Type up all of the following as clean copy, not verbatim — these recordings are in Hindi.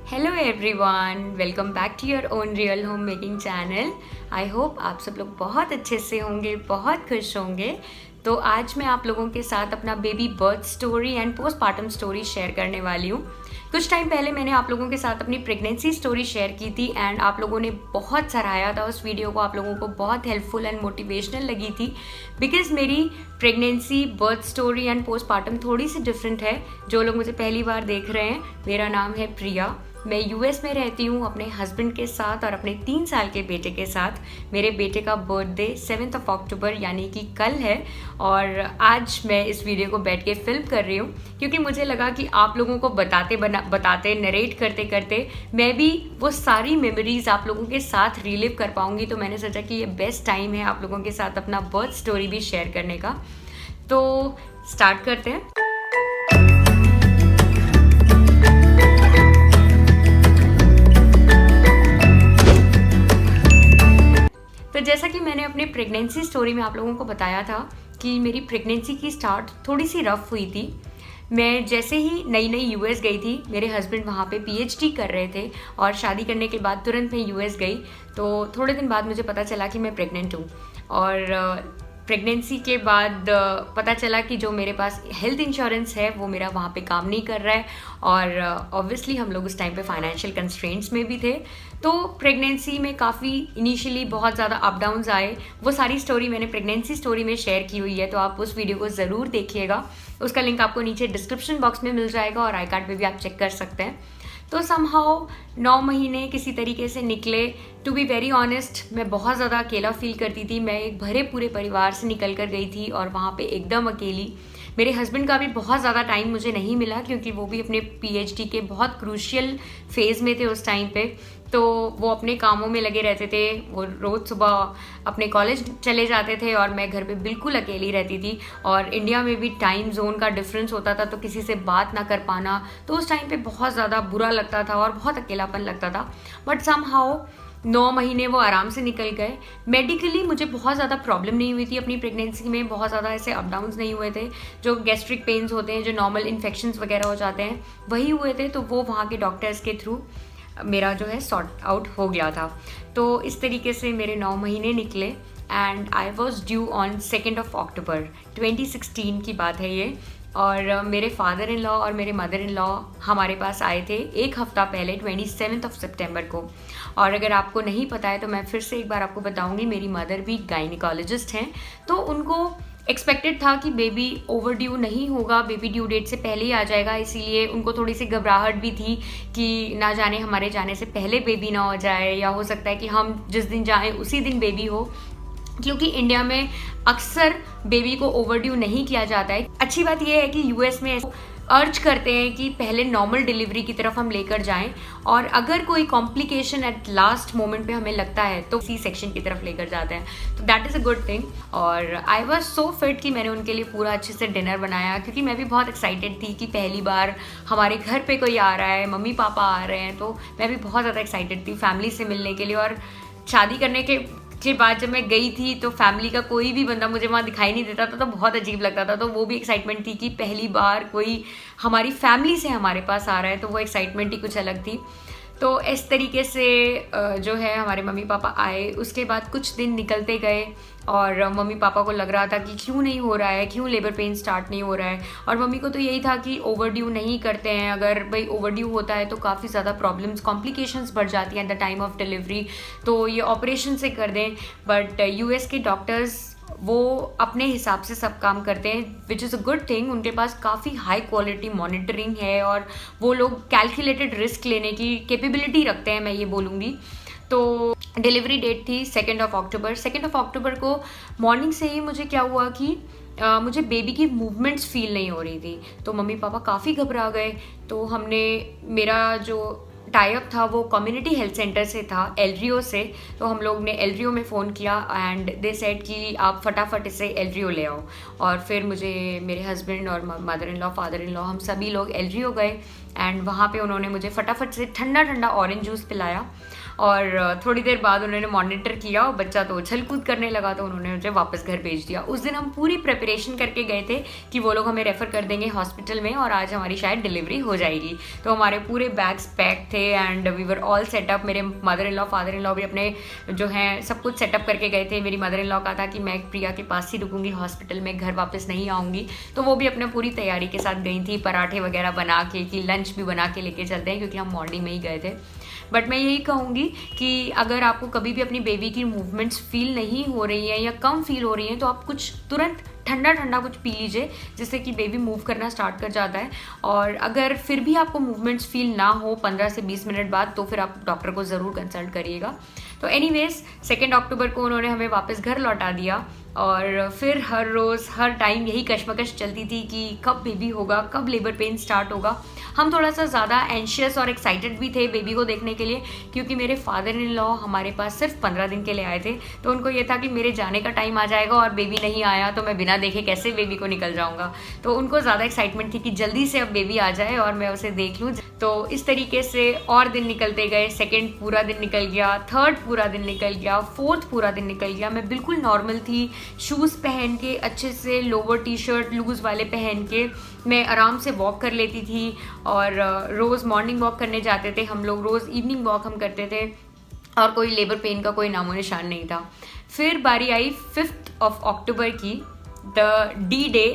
Hello everyone, welcome back to your own real home making channel. I hope आप सब लोग बहुत अच्छे से होंगे, बहुत खुश होंगे। तो आज मैं आप लोगों के साथ अपना baby birth story and postpartum story share करने वाली हूँ। कुछ टाइम पहले मैंने आप लोगों के साथ अपनी प्रेगनेंसी स्टोरी शेयर की थी एंड आप लोगों ने बहुत सराहा था उस वीडियो को। आप लोगों को बहुत हेल्पफुल एंड मोटिवेशनल लगी थी बिकॉज मेरी pregnancy, birth story and postpartum थोड़ी सी डिफरेंट है। जो लोग मुझे पहली बार देख रहे हैं, मेरा नाम है प्रिया। मैं यूएस में रहती हूँ अपने हस्बैंड के साथ और अपने 3 साल के बेटे के साथ। मेरे बेटे का बर्थडे 7 अक्टूबर यानी कि कल है और आज मैं इस वीडियो को बैठ के फिल्म कर रही हूँ क्योंकि मुझे लगा कि आप लोगों को बताते नरेट करते करते मैं भी वो सारी मेमोरीज आप लोगों के साथ रिलिव कर पाऊँगी। तो मैंने सोचा कि ये बेस्ट टाइम है आप लोगों के साथ अपना बर्थ स्टोरी भी शेयर करने का। तो स्टार्ट करते हैं। तो जैसा कि मैंने अपने प्रेगनेंसी स्टोरी में आप लोगों को बताया था कि मेरी प्रेगनेंसी की स्टार्ट थोड़ी सी रफ हुई थी। मैं जैसे ही नई यूएस गई थी, मेरे हस्बैंड वहाँ पे पीएचडी कर रहे थे और शादी करने के बाद तुरंत मैं यूएस गई। तो थोड़े दिन बाद मुझे पता चला कि मैं प्रेग्नेंट हूँ और प्रेगनेंसी के बाद पता चला कि जो मेरे पास हेल्थ इंश्योरेंस है वो मेरा वहाँ पे काम नहीं कर रहा है और ऑब्वियसली हम लोग उस टाइम पे फाइनेंशियल कंस्ट्रेंट्स में भी थे। तो प्रेगनेंसी में काफ़ी इनिशियली बहुत ज़्यादा अप डाउन्स आए। वो सारी स्टोरी मैंने प्रेगनेंसी स्टोरी में शेयर की हुई है, तो आप उस वीडियो को ज़रूर देखिएगा। उसका लिंक आपको नीचे डिस्क्रिप्शन बॉक्स में मिल जाएगा और आई कार्ड पे भी आप चेक कर सकते हैं। तो समहाउ 9 महीने किसी तरीके से निकले। टू बी वेरी ऑनेस्ट, मैं बहुत ज़्यादा अकेला फील करती थी। मैं एक भरे पूरे परिवार से निकल कर गई थी और वहाँ पे एकदम अकेली। मेरे हस्बैंड का भी बहुत ज़्यादा टाइम मुझे नहीं मिला क्योंकि वो भी अपने पीएचडी के बहुत क्रूशियल फेज़ में थे उस टाइम पे। तो वो अपने कामों में लगे रहते थे। वो रोज़ सुबह अपने कॉलेज चले जाते थे और मैं घर पे बिल्कुल अकेली रहती थी। और इंडिया में भी टाइम जोन का डिफरेंस होता था तो किसी से बात ना कर पाना, तो उस टाइम पे बहुत ज़्यादा बुरा लगता था और बहुत अकेलापन लगता था। बट समहाउ 9 महीने वो आराम से निकल गए। मेडिकली मुझे बहुत ज़्यादा प्रॉब्लम नहीं हुई थी अपनी प्रेगनेंसी में, बहुत ज़्यादा ऐसे अप डाउन्स नहीं हुए थे। जो गैस्ट्रिक पेन्स होते हैं, जो नॉर्मल इन्फेक्शंस वगैरह हो जाते हैं, वही हुए थे। तो वो वहाँ के डॉक्टर्स के थ्रू मेरा जो है सॉर्ट आउट हो गया था। तो इस तरीके से मेरे 9 महीने निकले and I was due on 2 अक्टूबर 2016 की बात है ये। और मेरे फादर इन लॉ और मेरे मदर इन लॉ हमारे पास आए थे एक हफ़्ता पहले 27 सितंबर को। और अगर आपको नहीं पता है तो मैं फिर से एक बार आपको बताऊंगी, मेरी मदर भी गायनिकोलॉजिस्ट हैं। तो उनको एक्सपेक्टेड था कि बेबी ओवर ड्यू नहीं होगा, बेबी ड्यू डेट से पहले ही आ जाएगा। इसीलिए उनको थोड़ी सी घबराहट भी थी कि ना जाने हमारे जाने से पहले बेबी ना हो जाए, या हो सकता है कि हम जिस दिन जाएं उसी दिन बेबी हो, क्योंकि इंडिया में अक्सर बेबी को ओवरड्यू नहीं किया जाता है। अच्छी बात यह है कि यूएस में अर्ज करते हैं कि पहले नॉर्मल डिलीवरी की तरफ हम लेकर जाएं और अगर कोई कॉम्प्लिकेशन एट लास्ट मोमेंट पे हमें लगता है तो सी सेक्शन की तरफ लेकर जाते हैं। तो that is a good thing. और आई वॉज सो फिट कि मैंने उनके लिए पूरा अच्छे से डिनर बनाया क्योंकि मैं भी बहुत एक्साइटेड थी कि पहली बार हमारे घर पे कोई आ रहा है, मम्मी पापा आ रहे हैं। तो मैं भी बहुत ज़्यादा एक्साइटेड थी फैमिली से मिलने के लिए। और शादी करने के बाद जब मैं गई थी तो फैमिली का कोई भी बंदा मुझे वहाँ दिखाई नहीं देता था, तो बहुत अजीब लगता था। तो वो भी एक्साइटमेंट थी कि पहली बार कोई हमारी फैमिली से हमारे पास आ रहा है, तो वो एक्साइटमेंट ही कुछ अलग थी। तो इस तरीके से जो है हमारे मम्मी पापा आए। उसके बाद कुछ दिन निकलते गए और मम्मी पापा को लग रहा था कि क्यों नहीं हो रहा है, क्यों लेबर पेन स्टार्ट नहीं हो रहा है। और मम्मी को तो यही था कि ओवरड्यू नहीं करते हैं, अगर भाई ओवरड्यू होता है तो काफ़ी ज़्यादा प्रॉब्लम्स, कॉम्प्लिकेशंस बढ़ जाती हैं at the time of delivery, तो ये ऑपरेशन से कर दें। बट यूएस के डॉक्टर्स वो अपने हिसाब से सब काम करते हैं, which is a good thing. उनके पास काफ़ी हाई क्वालिटी मॉनिटरिंग है और वो लोग कैलकुलेटेड रिस्क लेने की कैपेबिलिटी रखते हैं, मैं ये बोलूँगी। तो डिलीवरी डेट थी 2 अक्टूबर। 2 अक्टूबर को मॉर्निंग से ही मुझे क्या हुआ कि मुझे बेबी की मूवमेंट्स फील नहीं हो रही थी। तो मम्मी पापा काफ़ी घबरा गए। तो हमने, मेरा जो टाइप था वो कम्युनिटी हेल्थ सेंटर से था, एलरियो से। तो हम लोग ने एलरियो में फ़ोन किया एंड दे सेड कि आप फटाफट इसे एलरियो ले आओ। और फिर मुझे, मेरे हस्बैंड और mother in law, father in law, हम सभी लोग एलरियो गए एंड वहाँ पे उन्होंने मुझे फटाफट से ठंडा ठंडा ऑरेंज जूस पिलाया और थोड़ी देर बाद उन्होंने मॉनिटर किया और बच्चा तो उछल कूद करने लगा, तो उन्होंने मुझे वापस घर भेज दिया। उस दिन हम पूरी प्रिपरेशन करके गए थे कि वो लोग हमें रेफ़र कर देंगे हॉस्पिटल में और आज हमारी शायद डिलीवरी हो जाएगी। तो हमारे पूरे बैग्स पैक थे and we were all set up. मेरे mother in law father in law भी अपने जो हैं सब कुछ सेटअप करके गए थे। मेरी मदर इन लॉ का था कि मैं प्रिया के पास ही रुकूंगी हॉस्पिटल में, घर वापस नहीं आऊँगी, तो वो भी अपने पूरी तैयारी के साथ गई थी, पराठे वगैरह बना के कि लंच भी बना के लेके चलते हैं क्योंकि हम मॉर्निंग में ही गए थे। बट मैं यही कहूँगी कि अगर आपको कभी भी अपनी बेबी की मूवमेंट्स फील नहीं हो रही है या कम फील हो रही हैं तो आप कुछ तुरंत ठंडा ठंडा कुछ पी लीजिए जिससे कि बेबी मूव करना स्टार्ट कर जाता है। और अगर फिर भी आपको मूवमेंट्स फील ना हो 15 से 20 मिनट बाद तो फिर आप डॉक्टर को ज़रूर कंसल्ट करिएगा। तो एनीवेज 2 अक्टूबर को उन्होंने हमें वापस घर लौटा दिया और फिर हर रोज़ हर टाइम यही कश्मकश चलती थी कि कब बेबी होगा, कब लेबर पेन स्टार्ट होगा। हम थोड़ा सा ज़्यादा एंशियस और एक्साइटेड भी थे बेबी को देखने के लिए क्योंकि मेरे फादर इन लॉ हमारे पास सिर्फ 15 दिन के लिए आए थे, तो उनको ये था कि मेरे जाने का टाइम आ जाएगा और बेबी नहीं आया तो मैं बिना देखे कैसे बेबी को निकल जाऊँगा। तो उनको ज़्यादा एक्साइटमेंट थी कि जल्दी से अब बेबी आ जाए और मैं उसे देख लूँ। तो इस तरीके से और दिन निकलते गए। 2 पूरा दिन निकल गया, 3 पूरा दिन निकल गया, 4 पूरा दिन निकल गया। मैं बिल्कुल नॉर्मल थी, शूज़ पहन के अच्छे से, लोअर टी शर्ट लूज़ वाले पहन के मैं आराम से वॉक कर लेती थी और रोज़ मॉर्निंग वॉक करने जाते थे हम लोग, रोज़ इवनिंग वॉक हम करते थे और कोई लेबर पेन का कोई नामो निशान नहीं था। फिर बारी आई 5 अक्टूबर की, द डी डे,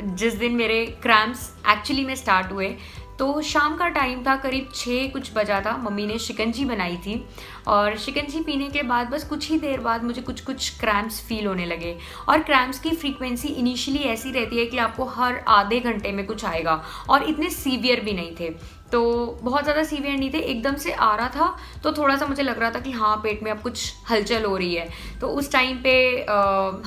जिस दिन मेरे क्रैम्प्स एक्चुअली में स्टार्ट हुए। तो शाम का टाइम था, करीब 6 कुछ बजा था। मम्मी ने शिकंजी बनाई थी और शिकंजी पीने के बाद बस कुछ ही देर बाद मुझे कुछ कुछ क्रैम्प्स फील होने लगे। और क्रैम्प्स की फ्रीक्वेंसी इनिशियली ऐसी रहती है कि आपको हर आधे घंटे में कुछ आएगा और इतने सीवियर भी नहीं थे, तो बहुत ज़्यादा सीवियर नहीं थे। एकदम से आ रहा था तो थोड़ा सा मुझे लग रहा था कि हाँ पेट में अब कुछ हलचल हो रही है। तो उस टाइम पे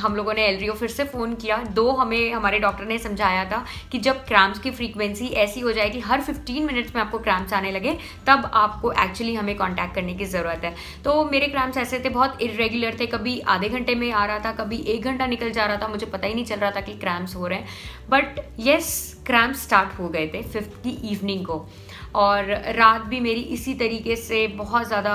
हम लोगों ने एलरियो फिर से फ़ोन किया। हमें हमारे डॉक्टर ने समझाया था कि जब क्रैम्प्स की फ्रीक्वेंसी ऐसी हो जाए कि हर 15 मिनट्स में आपको क्रैम्प्स आने लगे तब आपको एक्चुअली हमें कांटेक्ट करने की ज़रूरत है। तो मेरे क्रैम्प्स ऐसे थे, बहुत इरेगुलर थे, कभी आधे घंटे में आ रहा था, कभी 1 घंटा निकल जा रहा था, मुझे पता ही नहीं चल रहा था कि क्रैम्प्स हो रहे हैं। बट येस, क्रैम्प्स स्टार्ट हो गए थे 5 की इवनिंग को और रात भी मेरी इसी तरीके से बहुत ज़्यादा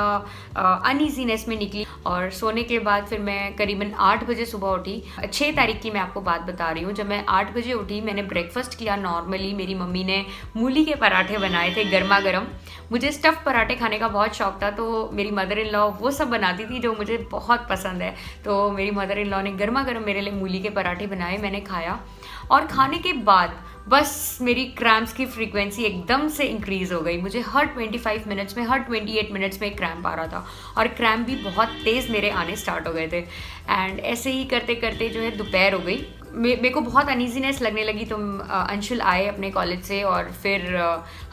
अनईजीनेस में निकली। और सोने के बाद फिर मैं करीबन 8 बजे सुबह उठी। 6 तारीख की मैं आपको बात बता रही हूँ। जब मैं 8 बजे उठी, मैंने ब्रेकफास्ट किया नॉर्मली। मेरी मम्मी ने मूली के पराठे बनाए थे गर्मा गर्म। मुझे स्टफ़ पराठे खाने का बहुत शौक था, तो मेरी मदर इन लॉ वो सब बनाती थी जो मुझे बहुत पसंद है। तो मेरी मदर इन लॉ ने गर्मा गर्म मेरे लिए मूली के पराठे बनाए, मैंने खाया और खाने के बाद बस मेरी क्रैम्प्स की फ्रीक्वेंसी एकदम से इंक्रीज़ हो गई। मुझे हर 25 मिनट्स में, हर 28 मिनट्स में क्रैम्प आ रहा था और क्रैम्प भी बहुत तेज़ मेरे आने स्टार्ट हो गए थे। एंड ऐसे ही करते करते जो है दोपहर हो गई। मेरे को बहुत अनईजीनेस लगने लगी। तो अंशुल आए अपने कॉलेज से और फिर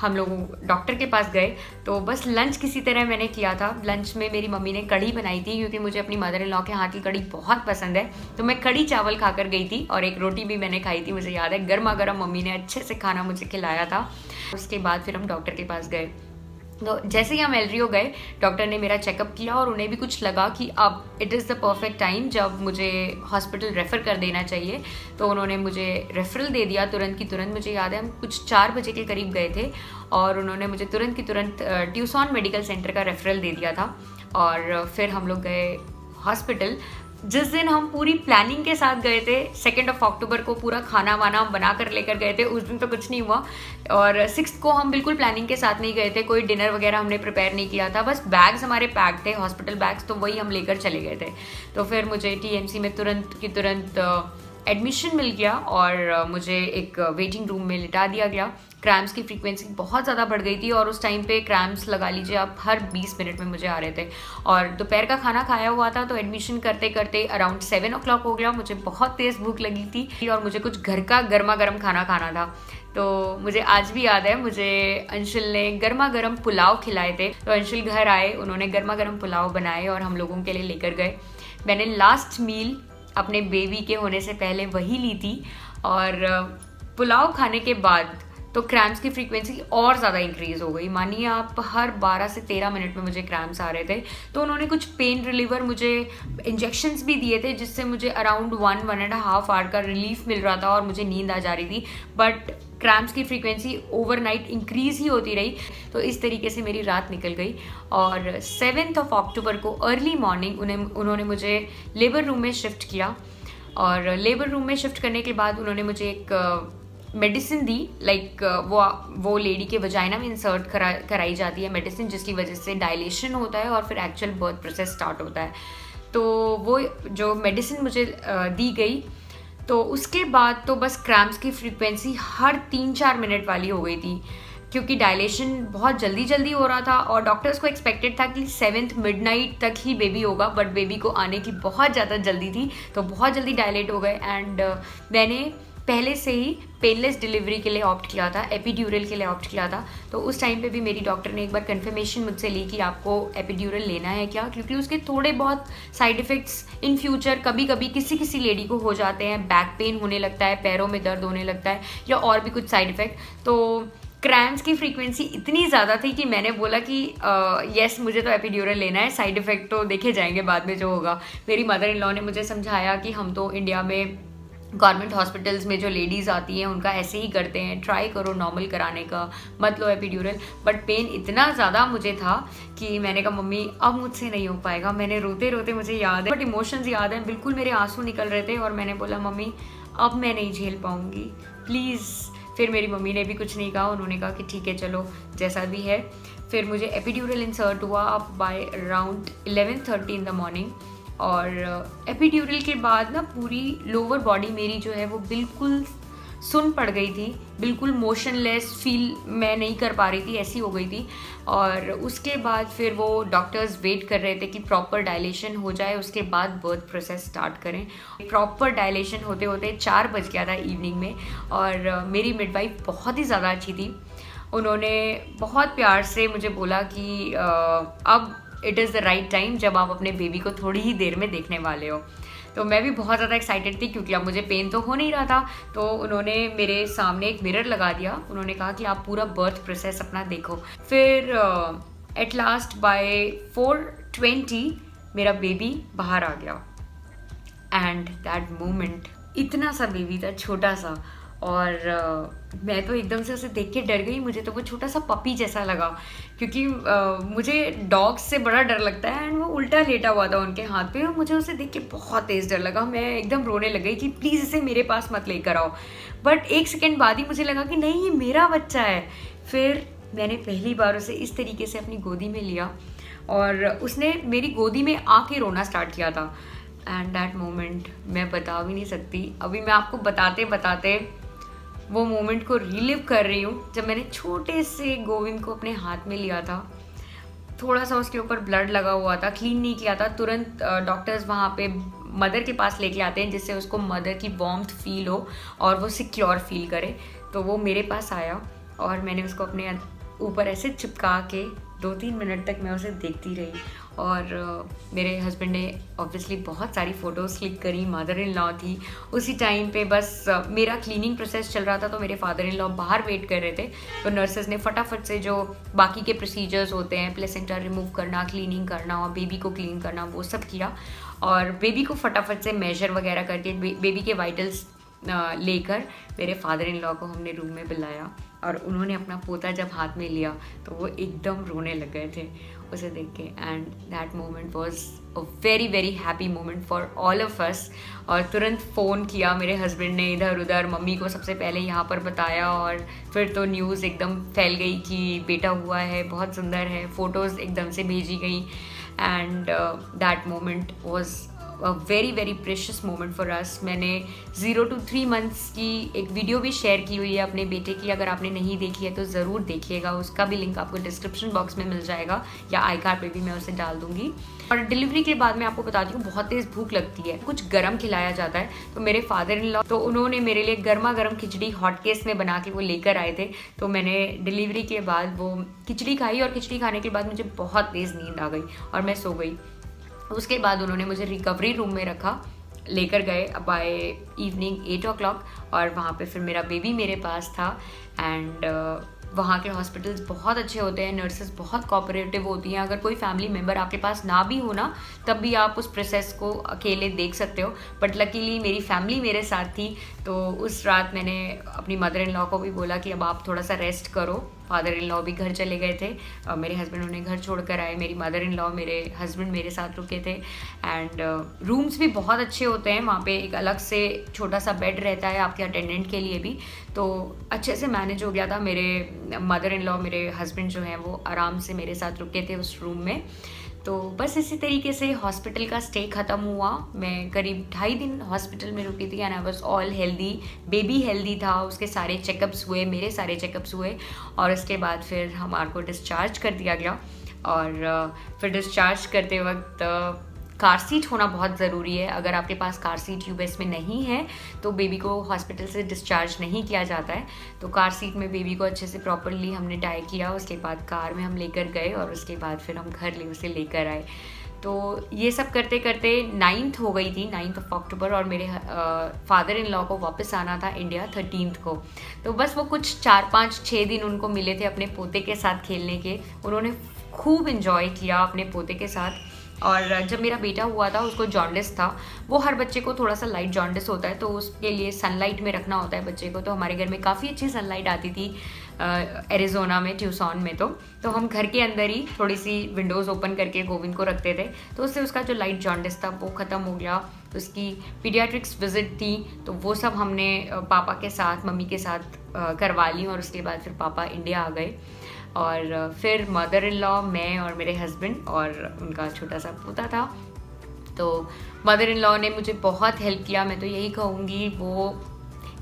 हम लोग डॉक्टर के पास गए। तो बस लंच किसी तरह मैंने किया था। लंच में मेरी मम्मी ने कढ़ी बनाई थी क्योंकि मुझे अपनी मदर इन लॉ के हाथ की कढ़ी बहुत पसंद है, तो मैं कढ़ी चावल खाकर गई थी और एक रोटी भी मैंने खाई थी, मुझे याद है। गर्मा गर्म मम्मी ने अच्छे से खाना मुझे खिलाया था। उसके बाद फिर हम डॉक्टर के पास गए। तो जैसे ही हम एलरियो गए, डॉक्टर ने मेरा चेकअप किया और उन्हें भी कुछ लगा कि अब it is the perfect time जब मुझे हॉस्पिटल रेफ़र कर देना चाहिए। तो उन्होंने मुझे रेफरल दे दिया तुरंत की तुरंत। मुझे याद है हम कुछ 4 बजे के करीब गए थे और उन्होंने मुझे तुरंत की तुरंत ट्यूसॉन मेडिकल सेंटर का रेफरल दे दिया था और फिर हम लोग गए हॉस्पिटल। जिस दिन हम पूरी प्लानिंग के साथ गए थे, 2 अक्टूबर को पूरा खाना वाना हम बना कर लेकर गए थे, उस दिन तो कुछ नहीं हुआ। और 6 को हम बिल्कुल प्लानिंग के साथ नहीं गए थे, कोई डिनर वगैरह हमने प्रिपेयर नहीं किया था, बस बैग्स हमारे पैक थे, हॉस्पिटल बैग्स, तो वही हम लेकर चले गए थे। तो फिर मुझे टीएमसी में तुरंत की तुरंत एडमिशन मिल गया और मुझे एक वेटिंग रूम में लिटा दिया गया। क्रैम्प्स की फ्रीक्वेंसी बहुत ज़्यादा बढ़ गई थी और उस टाइम पे क्रैम्प्स लगा लीजिए आप हर 20 मिनट में मुझे आ रहे थे। और दोपहर का खाना खाया हुआ था तो एडमिशन करते करते अराउंड 7 o'clock हो गया। मुझे बहुत तेज़ भूख लगी थी और मुझे कुछ घर का गर्मा गर्म खाना खाना था। तो मुझे आज भी याद है, मुझे अंशुल ने गर्मा गर्म पुलाव खिलाए थे। तो अंशुल घर आए, उन्होंने गर्मा गर्म पुलाव बनाए और हम लोगों के लिए लेकर गए। मैंने लास्ट मील अपने बेबी के होने से पहले वही ली थी और पुलाव खाने के बाद तो क्रैम्प्स की फ्रीक्वेंसी और ज़्यादा इंक्रीज़ हो गई। मानिए आप हर 12 से 13 मिनट में मुझे क्रैम्प्स आ रहे थे। तो उन्होंने कुछ पेन रिलीवर मुझे इंजेक्शंस भी दिए थे, जिससे मुझे अराउंड 1-1.5 आवर का रिलीफ मिल रहा था और मुझे नींद आ जा रही थी। बट क्रैम्प्स की फ्रीक्वेंसी ओवरनाइट इंक्रीज ही होती रही। तो इस तरीके से मेरी रात निकल गई। और 7 अक्टूबर को अर्ली मॉर्निंग उन्होंने मुझे लेबर रूम में शिफ्ट किया। और लेबर रूम में शिफ्ट करने के बाद उन्होंने मुझे एक मेडिसिन दी, लाइक वो लेडी के वजाइना में इंसर्ट कराई जाती है मेडिसिन, जिसकी वजह से डायलेशन होता है और फिर एक्चुअल बर्थ प्रोसेस स्टार्ट होता है। तो वो जो मेडिसिन मुझे दी गई, तो उसके बाद तो बस क्रैम्प्स की फ्रीक्वेंसी हर 3-4 मिनट वाली हो गई थी, क्योंकि डायलेशन बहुत जल्दी जल्दी हो रहा था। और डॉक्टर्स को एक्सपेक्टेड था कि 7th मिडनाइट तक ही बेबी होगा, बट बेबी को आने की बहुत ज़्यादा जल्दी थी, तो बहुत जल्दी डायलेट हो गए। एंड मैंने पहले से ही पेनलेस डिलीवरी के लिए ऑप्ट किया था, एपिड्यूरल के लिए ऑप्ट किया था। तो उस टाइम पे भी मेरी डॉक्टर ने एक बार कन्फर्मेशन मुझसे ली कि आपको एपिड्यूरल लेना है क्या, क्योंकि उसके थोड़े बहुत साइड इफ़ेक्ट्स इन फ्यूचर कभी कभी किसी लेडी को हो जाते हैं। बैक पेन होने लगता है, पैरों में दर्द होने लगता है, या और भी कुछ साइड इफ़ेक्ट। तो क्रैम्प्स की फ्रीक्वेंसी इतनी ज़्यादा थी कि मैंने बोला कि यस, मुझे तो एपिड्यूरल लेना है, साइड इफ़ेक्ट तो देखे जाएंगे बाद में जो होगा। मेरी मदर इन लॉ ने मुझे समझाया कि हम तो इंडिया में गवर्नमेंट हॉस्पिटल्स में जो लेडीज़ आती हैं उनका ऐसे ही करते हैं, ट्राई करो नॉर्मल कराने का, मत लो एपिड्यूरल। बट पेन इतना ज़्यादा मुझे था कि मैंने कहा मम्मी अब मुझसे नहीं हो पाएगा। मैंने रोते रोते, मुझे याद है, बट इमोशंस याद हैं, बिल्कुल मेरे आंसू निकल रहे थे। और मैंने बोला मम्मी अब मैं नहीं झेल पाऊँगी, प्लीज़। फिर मेरी मम्मी ने भी कुछ नहीं कहा, उन्होंने कहा कि ठीक है चलो जैसा भी है। फिर मुझे एपिड्यूरल इंसर्ट हुआ by around 11:30 in the morning. और एपिड्यूरल के बाद ना पूरी लोअर बॉडी मेरी जो है वो बिल्कुल सुन पड़ गई थी, बिल्कुल मोशनलेस फील मैं नहीं कर पा रही थी, ऐसी हो गई थी। और उसके बाद फिर वो डॉक्टर्स वेट कर रहे थे कि प्रॉपर डायलेशन हो जाए, उसके बाद बर्थ प्रोसेस स्टार्ट करें। प्रॉपर डायलेशन होते होते 4 बज गया था इवनिंग में। और मेरी मिडवाइफ बहुत ही ज़्यादा अच्छी थी, उन्होंने बहुत प्यार से मुझे बोला कि अब it is the right time, जब आप अपने बेबी को थोड़ी ही देर में देखने वाले हो। तो मैं भी बहुत ज़्यादा एक्साइटेड थी, क्योंकि अब मुझे पेन तो हो नहीं रहा था। तो उन्होंने मेरे सामने एक मिरर लगा दिया, उन्होंने कहा कि आप पूरा बर्थ प्रोसेस अपना देखो। फिर एट लास्ट बाय 4:20 मेरा बेबी बाहर आ गया। एंड दैट मोमेंट, इतना सा बेबी था, छोटा सा, और मैं तो एकदम से उसे देख के डर गई। मुझे तो वो छोटा सा पपी जैसा लगा, क्योंकि मुझे डॉग्स से बड़ा डर लगता है। एंड वो उल्टा लेटा हुआ था उनके हाथ पे, और मुझे उसे देख के बहुत तेज़ डर लगा। मैं एकदम रोने लग गई कि प्लीज़ इसे मेरे पास मत लेकर आओ। बट 1 सेकेंड बाद ही मुझे लगा कि नहीं, ये मेरा बच्चा है। फिर मैंने पहली बार उसे इस तरीके से अपनी गोदी में लिया, और उसने मेरी गोदी में आके रोना स्टार्ट किया था। एंड दैट मोमेंट मैं बता भी नहीं सकती। अभी मैं आपको बताते बताते वो मोमेंट को रिलिव कर रही हूँ, जब मैंने छोटे से गोविंद को अपने हाथ में लिया था। थोड़ा सा उसके ऊपर ब्लड लगा हुआ था, क्लीन नहीं किया था। तुरंत डॉक्टर्स वहाँ पे मदर के पास लेके आते हैं, जिससे उसको मदर की वार्मथ फील हो और वो सिक्योर फील करे। तो वो मेरे पास आया, और मैंने उसको अपने ऊपर ऐसे चिपका के 2-3 मिनट तक मैं उसे देखती रही। और मेरे हस्बैंड ने ऑब्वियसली बहुत सारी फ़ोटोज़ क्लिक करी। मदर इन लॉ थी उसी टाइम पे, बस मेरा क्लीनिंग प्रोसेस चल रहा था, तो मेरे फादर इन लॉ बाहर वेट कर रहे थे। तो नर्सेज ने फटाफट से जो बाकी के प्रोसीजर्स होते हैं, प्लेसेंटा रिमूव करना, क्लीनिंग करना और बेबी को क्लीन करना, वो सब किया। और बेबी को फटाफट से मेजर वगैरह करके बेबी के वाइटल्स लेकर मेरे फादर इन लॉ को हमने रूम में बुलाया। और उन्होंने अपना पोता जब हाथ में लिया तो वो एकदम रोने लग गए थे उसे देख के। And that moment was a very very happy moment for all of us. और तुरंत फ़ोन किया मेरे हस्बैंड ने इधर उधर, मम्मी को सबसे पहले यहाँ पर बताया, और फिर तो न्यूज़ एकदम फैल गई कि बेटा हुआ है, बहुत सुंदर है। फ़ोटोज़ एकदम से भेजी गई। And that moment was a very very precious moment for us. मैंने 0 to 3 months की एक वीडियो भी शेयर की हुई है अपने बेटे की, अगर आपने नहीं देखी है तो ज़रूर देखिएगा। उसका भी लिंक आपको डिस्क्रिप्शन बॉक्स में मिल जाएगा, या आई कार्ड पे भी मैं उसे डाल दूंगी। और डिलीवरी के बाद मैं आपको बताती हूँ, बहुत तेज़ भूख लगती है, कुछ गर्म खिलाया जाता है। तो मेरे फादर इन लॉ, तो उन्होंने मेरे लिए गर्मा गर्म खिचड़ी हॉट केस में बना के वो लेकर आए थे। तो मैंने डिलीवरी के बाद वो खिचड़ी खाई, और खिचड़ी खाने के बाद मुझे बहुत तेज़ नींद आ गई और मैं सो गई। उसके बाद उन्होंने मुझे रिकवरी रूम में रखा, लेकर गए बाय इवनिंग 8 o'clock, और वहाँ पे फिर मेरा बेबी मेरे पास था। एंड वहाँ के हॉस्पिटल्स बहुत अच्छे होते हैं, नर्सेस बहुत कोऑपरेटिव होती हैं। अगर कोई फैमिली मेम्बर आपके पास ना भी हो ना, तब भी आप उस प्रोसेस को अकेले देख सकते हो। बट लकीली मेरी फैमिली मेरे साथ थी, तो उस रात मैंने अपनी मदर इन लॉ को भी बोला कि अब आप थोड़ा सा रेस्ट करो। फादर इन लॉ भी घर चले गए थे, मेरे हस्बैंड उन्हें घर छोड़ कर आए, मेरी मदर इन लॉ मेरे हस्बैंड मेरे साथ रुके थे। एंड रूम्स भी बहुत अच्छे होते हैं वहाँ पे, एक अलग से छोटा सा बेड रहता है आपके अटेंडेंट के लिए भी, तो अच्छे से मैनेज हो गया था। मेरे मदर इन लॉ मेरे हस्बैंड जो हैं वो आराम से मेरे साथ रुके थे उस रूम में। तो बस इसी तरीके से हॉस्पिटल का स्टे ख़त्म हुआ। मैं करीब 2.5 दिन हॉस्पिटल में रुकी थी and I was all healthy. Baby healthy था, उसके सारे चेकअप्स हुए, मेरे सारे चेकअप्स हुए, और उसके बाद फिर हमारे को डिस्चार्ज कर दिया गया। और फिर डिस्चार्ज करते वक्त कार सीट होना बहुत ज़रूरी है। अगर आपके पास कार सीट यूएस में नहीं है तो बेबी को हॉस्पिटल से डिस्चार्ज नहीं किया जाता है। तो कार सीट में बेबी को अच्छे से प्रॉपरली हमने टाई किया, उसके बाद कार में हम लेकर गए और उसके बाद फिर हम घर उसे लेकर आए। तो ये सब करते करते 9th हो गई थी, 9th अक्टूबर, और मेरे फादर इन लॉ को वापस आना था इंडिया 13th को। तो बस वो कुछ 4-5-6 दिन उनको मिले थे अपने पोते के साथ खेलने के। उन्होंने खूब इन्जॉय किया अपने पोते के साथ। और जब मेरा बेटा हुआ था उसको जॉन्डिस था। वो हर बच्चे को थोड़ा सा लाइट जॉन्डिस होता है, तो उसके लिए सनलाइट में रखना होता है बच्चे को। तो हमारे घर में काफ़ी अच्छी सनलाइट आती थी एरिज़ोना में, ट्यूसॉन में। तो हम घर के अंदर ही थोड़ी सी विंडोज़ ओपन करके गोविंद को रखते थे, तो उससे उसका जो लाइट जॉन्डिस था वो ख़त्म हो गया। उसकी पीडियाट्रिक्स विजिट थी, तो वो सब हमने पापा के साथ, मम्मी के साथ करवा ली, और उसके बाद फिर पापा इंडिया आ गए। और फिर मदर इन लॉ, मैं और मेरे हस्बैंड और उनका छोटा सा पोता था। तो मदर इन लॉ ने मुझे बहुत हेल्प किया। मैं तो यही कहूँगी, वो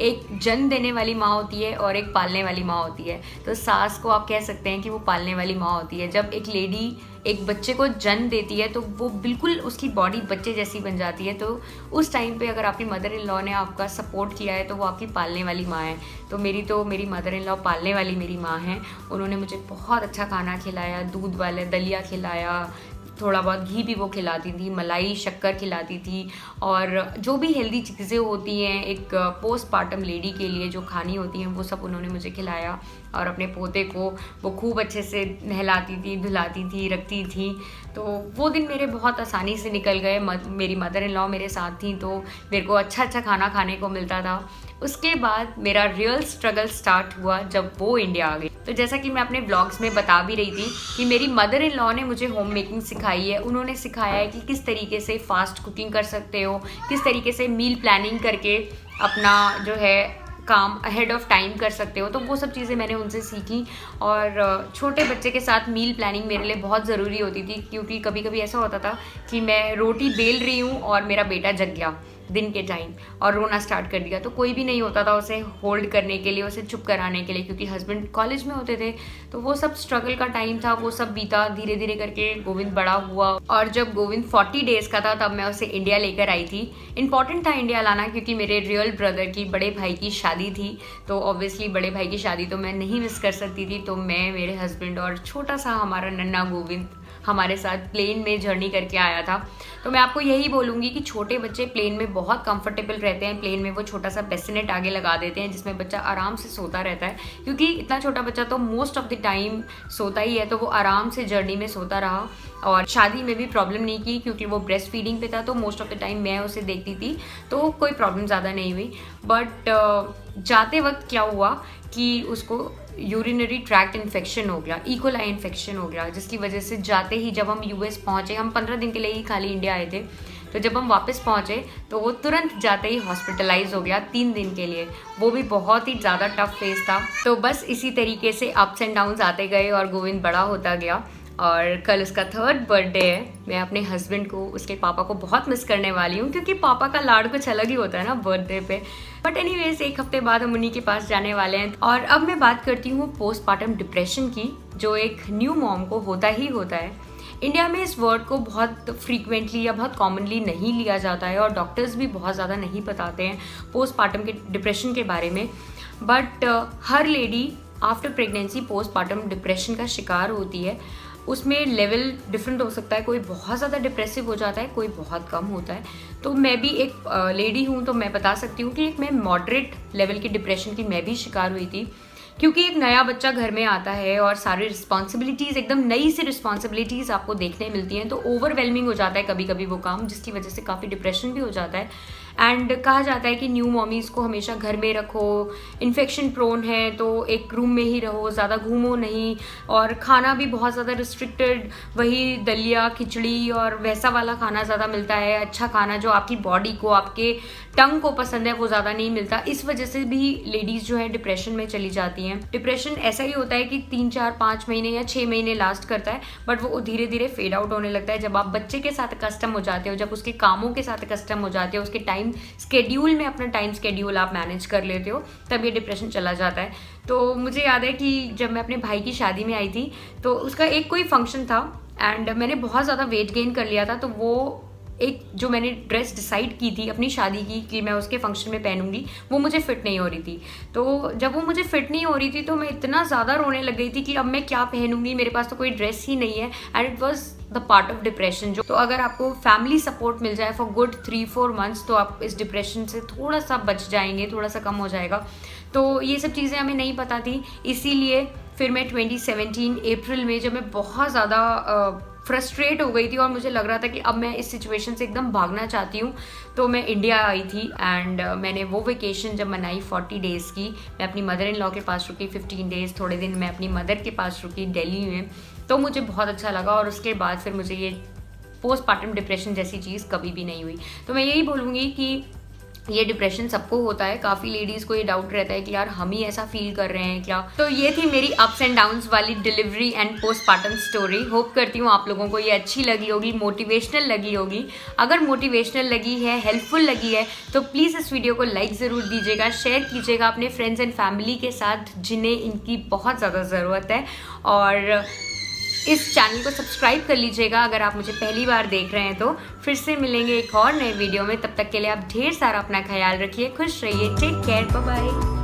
एक जन्म देने वाली माँ होती है और एक पालने वाली माँ होती है। तो सास को आप कह सकते हैं कि वो पालने वाली माँ होती है। जब एक लेडी एक बच्चे को जन्म देती है तो वो बिल्कुल उसकी बॉडी बच्चे जैसी बन जाती है। तो उस टाइम पे अगर आपकी मदर इन लॉ ने आपका सपोर्ट किया है तो वो आपकी पालने वाली माँ है। तो मेरी मदर इन लॉ पालने वाली मेरी माँ है। उन्होंने मुझे बहुत अच्छा खाना खिलाया, दूध वाले दलिया खिलाया, थोड़ा बहुत घी भी वो खिलाती थी, मलाई शक्कर खिलाती थी, और जो भी हेल्दी चीज़ें होती हैं एक पोस्टपार्टम लेडी के लिए जो खानी होती हैं वो सब उन्होंने मुझे खिलाया। और अपने पोते को वो खूब अच्छे से नहलाती थी, धुलाती थी, रखती थी। तो वो दिन मेरे बहुत आसानी से निकल गए। मेरी मदर इन लॉ मेरे साथ थी तो मेरे को अच्छा अच्छा खाना खाने को मिलता था। उसके बाद मेरा रियल स्ट्रगल स्टार्ट हुआ जब वो इंडिया आ गई। तो जैसा कि मैं अपने ब्लॉग्स में बता भी रही थी कि मेरी मदर इन लॉ ने मुझे होम मेकिंग सिखाई है। उन्होंने सिखाया है कि किस तरीके से फास्ट कुकिंग कर सकते हो, किस तरीके से मील प्लानिंग करके अपना जो है काम अहेड ऑफ टाइम कर सकते हो। तो वो सब चीज़ें मैंने उनसे सीखी। और छोटे बच्चे के साथ मील प्लानिंग मेरे लिए बहुत ज़रूरी होती थी, क्योंकि कभी कभी ऐसा होता था कि मैं रोटी बेल रही हूँ और मेरा बेटा जग गया दिन के टाइम और रोना स्टार्ट कर दिया। तो कोई भी नहीं होता था उसे होल्ड करने के लिए, उसे चुप कराने के लिए, क्योंकि हस्बैंड कॉलेज में होते थे। तो वो सब स्ट्रगल का टाइम था, वो सब बीता। धीरे धीरे करके गोविंद बड़ा हुआ, और जब गोविंद 40 डेज़ का था तब मैं उसे इंडिया लेकर आई थी। इंपॉर्टेंट था इंडिया लाना, क्योंकि मेरे रियल ब्रदर की, बड़े भाई की शादी थी। तो ऑब्वियसली बड़े भाई की शादी तो मैं नहीं मिस कर सकती थी। तो मैं, मेरे हस्बैंड और छोटा सा हमारा नन्हा गोविंद हमारे साथ प्लेन में जर्नी करके आया था। तो मैं आपको यही बोलूँगी कि छोटे बच्चे प्लेन में बहुत कंफर्टेबल रहते हैं। प्लेन में वो छोटा सा बेसिनेट आगे लगा देते हैं जिसमें बच्चा आराम से सोता रहता है, क्योंकि इतना छोटा बच्चा तो मोस्ट ऑफ द टाइम सोता ही है। तो वो आराम से जर्नी में सोता रहा, और शादी में भी प्रॉब्लम नहीं की, क्योंकि वो ब्रेस्ट फीडिंग पे था। तो मोस्ट ऑफ द टाइम मैं उसे देखती थी, तो कोई प्रॉब्लम ज़्यादा नहीं हुई। बट जाते वक्त क्या हुआ कि उसको यूरिनरी ट्रैक्ट इन्फेक्शन हो गया, इकोलाई इन्फेक्शन हो गया, जिसकी वजह से जाते ही जब हम यूएस पहुँचे, हम 15 दिन के लिए ही खाली इंडिया आए थे। तो जब हम वापस पहुँचे तो वो तुरंत जाते ही हॉस्पिटलाइज हो गया 3 दिन के लिए। वो भी बहुत ही ज़्यादा टफ फेज था। तो बस इसी तरीके से अप्स एंड डाउन्स आते गए और गोविंद बड़ा होता गया। और कल उसका 3rd बर्थडे है। मैं अपने हस्बैंड को, उसके पापा को बहुत मिस करने वाली हूँ, क्योंकि पापा का लाड कुछ अलग ही होता है ना बर्थडे पे। बट एनीवेज, 1 हफ्ते बाद हम उन्हीं के पास जाने वाले हैं। और अब मैं बात करती हूँ पोस्टपार्टम डिप्रेशन की, जो एक न्यू मॉम को होता ही होता है। इंडिया में इस वर्ड को बहुत फ्रीक्वेंटली या बहुत कॉमनली नहीं लिया जाता है, और डॉक्टर्स भी बहुत ज़्यादा नहीं बताते हैं पोस्टपार्टम के डिप्रेशन के बारे में। But her lady after pregnancy postpartum depression का शिकार होती है। उसमें लेवल डिफरेंट हो सकता है, कोई बहुत ज़्यादा डिप्रेसिव हो जाता है, कोई बहुत कम होता है। तो मैं भी एक लेडी हूँ, तो मैं बता सकती हूँ कि एक मैं मॉडरेट लेवल की डिप्रेशन की मैं भी शिकार हुई थी, क्योंकि एक नया बच्चा घर में आता है और सारी रिस्पॉन्सिबिलिटीज़, एकदम नई सी रिस्पॉन्सिबिलिटीज़ आपको देखने मिलती हैं, तो ओवरवेलमिंग हो जाता है कभी कभी वो काम, जिसकी वजह से काफ़ी डिप्रेशन भी हो जाता है। एंड कहा जाता है कि न्यू मॉमीज़ को हमेशा घर में रखो, इन्फेक्शन प्रोन है तो एक रूम में ही रहो, ज़्यादा घूमो नहीं, और खाना भी बहुत ज़्यादा रिस्ट्रिक्टेड, वही दलिया खिचड़ी और वैसा वाला खाना ज़्यादा मिलता है। अच्छा खाना जो आपकी बॉडी को, आपके टंग को पसंद है, वो ज़्यादा नहीं मिलता। इस वजह से भी लेडीज़ जो है डिप्रेशन में चली जाती हैं। डिप्रेशन ऐसा ही होता है कि 3, 4, 5 महीने या 6 महीने लास्ट करता है, बट वो धीरे धीरे फेड आउट होने लगता है। जब आप बच्चे के साथ कस्टम हो जाते हो, जब उसके कामों के साथ कस्टम हो जाते हो, उसके टाइम स्केड्यूल में अपना टाइम स्केड्यूल आप मैनेज कर लेते हो, तब ये डिप्रेशन चला जाता है। तो मुझे याद है कि जब मैं अपने भाई की शादी में आई थी, तो उसका एक कोई फंक्शन था एंड मैंने बहुत ज़्यादा वेट गेन कर लिया था। तो वो एक जो मैंने ड्रेस डिसाइड की थी अपनी शादी की कि मैं उसके फंक्शन में पहनूंगी, वो मुझे फिट नहीं हो रही थी। तो जब वो मुझे फिट नहीं हो रही थी तो मैं इतना ज़्यादा रोने लग गई थी कि अब मैं क्या पहनूंगी, मेरे पास तो कोई ड्रेस ही नहीं है। And it was the part of depression. जो तो अगर आपको फैमिली सपोर्ट मिल जाए फॉर गुड 3-4 मंथ्स, तो आप इस डिप्रेशन से थोड़ा सा बच जाएंगे, थोड़ा सा कम हो जाएगा। तो ये सब चीज़ें हमें नहीं पता थी, इसीलिए फिर मैं 2017 अप्रैल में, जब मैं बहुत ज़्यादा फ्रस्ट्रेट हो गई थी और मुझे लग रहा था कि अब मैं इस सिचुएशन से एकदम भागना चाहती हूँ, तो मैं इंडिया आई थी। एंड मैंने वो वेकेशन जब मनाई 40 डेज़ की, मैं अपनी मदर इन लॉ के पास रुकी 15 डेज़, थोड़े दिन मैं अपनी मदर के पास रुकी दिल्ली में, तो मुझे बहुत अच्छा लगा। और उसके बाद फिर मुझे ये पोस्टपार्टम डिप्रेशन जैसी चीज़ कभी भी नहीं हुई। तो मैं यही बोलूँगी कि ये डिप्रेशन सबको होता है। काफ़ी लेडीज़ को ये डाउट रहता है कि यार हम ही ऐसा फील कर रहे हैं क्या। तो ये थी मेरी अप्स एंड डाउन्स वाली delivery and postpartum story. Hope करती हूँ आप लोगों को ये अच्छी लगी होगी, मोटिवेशनल लगी होगी। अगर मोटिवेशनल लगी है, हेल्पफुल लगी है, तो प्लीज़ इस वीडियो को लाइक ज़रूर दीजिएगा, शेयर कीजिएगा अपने फ्रेंड्स एंड फैमिली के साथ जिन्हें इनकी बहुत ज़्यादा ज़रूरत है। और इस चैनल को सब्सक्राइब कर लीजिएगा अगर आप मुझे पहली बार देख रहे हैं। तो फिर से मिलेंगे एक और नए वीडियो में, तब तक के लिए आप ढेर सारा अपना ख्याल रखिए, खुश रहिए, टेक केयर, बाय बाय।